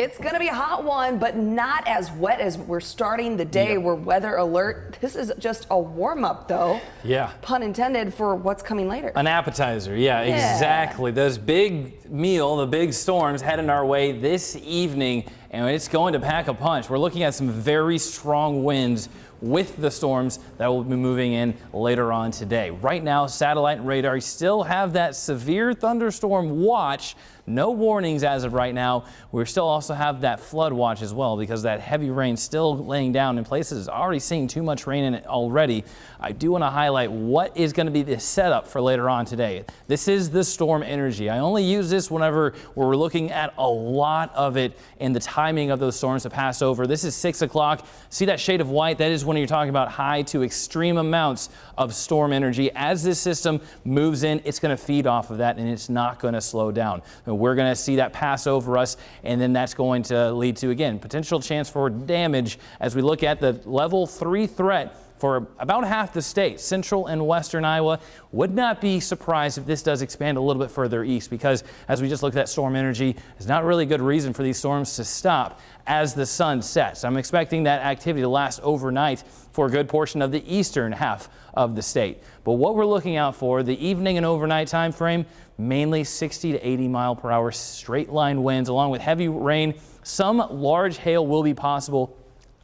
It's going to be a hot one, but not as wet as we're starting the day. We're weather alert. This is just a warm-up, though. Yeah. Pun intended for what's coming later. An appetizer. Yeah, exactly. Those big meal, the big storms heading our way this evening, and it's going to pack a punch. We're looking at some very strong winds with the storms that will be moving in later on today. Right now, satellite and radar still have that severe thunderstorm watch. No warnings as of right now. We still also have that flood watch as well because that heavy rain still laying down in places already seeing too much rain in it already. I do want to highlight what is going to be the setup for later on today. This is the storm energy. I only use this whenever we're looking at a lot of it and the timing of those storms to pass over. This is 6 o'clock. See that shade of white? That is when you're talking about high to extreme amounts of storm energy. As this system moves in, it's going to feed off of that and it's not going to slow down. We're going to see that pass over us, and then that's going to lead to, again, potential chance for damage as we look at the level 3 threat for about half the state, central and western Iowa. Would not be surprised if this does expand a little bit further east because, as we just looked at storm energy, there's not really a good reason for these storms to stop as the sun sets. I'm expecting that activity to last overnight for a good portion of the eastern half of the state. But what we're looking out for, the evening and overnight time frame, mainly 60 to 80 mile per hour straight line winds along with heavy rain. Some large hail will be possible.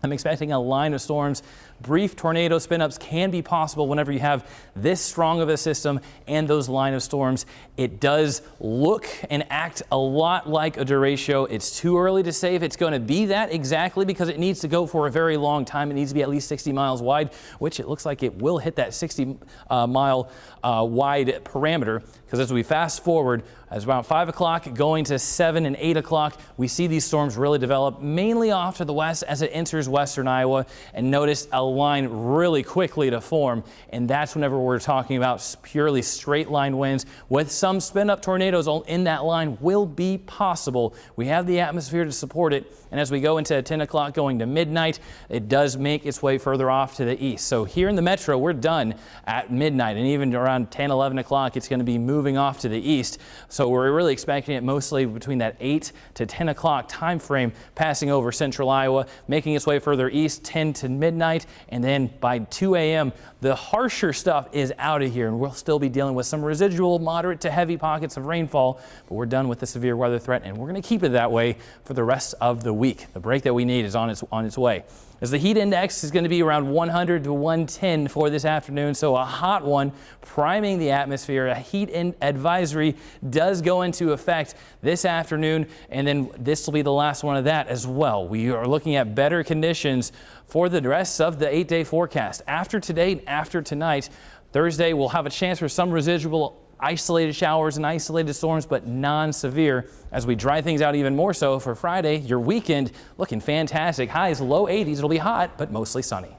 I'm expecting a line of storms. Brief tornado spin-ups can be possible whenever you have this strong of a system and those line of storms. It does look and act a lot like a derecho. It's too early to say if it's going to be that exactly because it needs to go for a very long time. It needs to be at least 60 miles wide, which it looks like it will hit that 60 mile wide parameter because as we fast forward, as about 5 o'clock going to 7 and 8 o'clock, we see these storms really develop mainly off to the west as it enters western Iowa, and notice a line really quickly to form, and that's whenever we're talking about purely straight line winds with some spin up tornadoes in that line will be possible. We have the atmosphere to support it, and as we go into 10 o'clock going to midnight, it does make its way further off to the east. So here in the metro, we're done at midnight, and even around 10, 11 o'clock, it's going to be moving off to the east. So we're really expecting it mostly between that 8 to 10 o'clock time frame, passing over central Iowa, making its way further east 10 to midnight, and then by 2 a.m. the harsher stuff is out of here, and we'll still be dealing with some residual moderate to heavy pockets of rainfall, but we're done with the severe weather threat, and we're going to keep it that way for the rest of the week. The break that we need is on its way. As the heat index is going to be around 100 to 110 for this afternoon, so a hot one priming the atmosphere. A heat advisory does go into effect this afternoon, and then this will be the last one of that as well. We are looking at better conditions for the rest of the 8-day forecast. After today and after tonight, Thursday, we'll have a chance for some residual isolated showers and isolated storms, but non-severe as we dry things out even more so for Friday. Your weekend looking fantastic. Highs low 80s. It'll be hot, but mostly sunny.